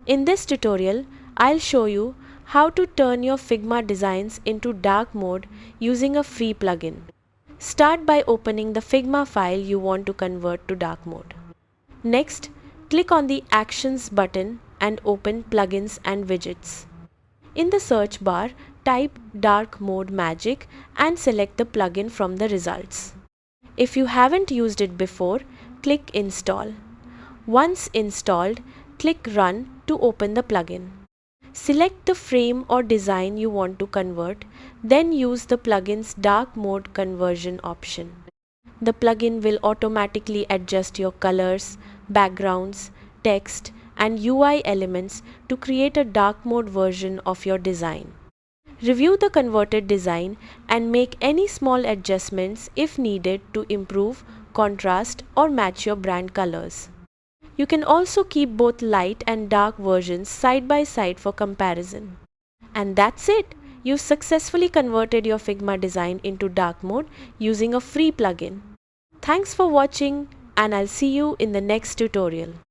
In this tutorial, I'll show you how to turn your Figma designs into dark mode using a free plugin. Start by opening the Figma file you want to convert to dark mode. Next, click on the Actions button and open Plugins and Widgets. In the search bar, type Dark Mode Magic and select the plugin from the results. If you haven't used it before, click Install. Once installed, click Run to open the plugin. Select the frame or design you want to convert, then use the plugin's dark mode conversion option. The plugin will automatically adjust your colors, backgrounds, text, and UI elements to create a dark mode version of your design. Review the converted design and make any small adjustments if needed to improve contrast or match your brand colors. You can also keep both light and dark versions side by side for comparison. And that's it! You've successfully converted your Figma design into dark mode using a free plugin. Thanks for watching, and I'll see you in the next tutorial.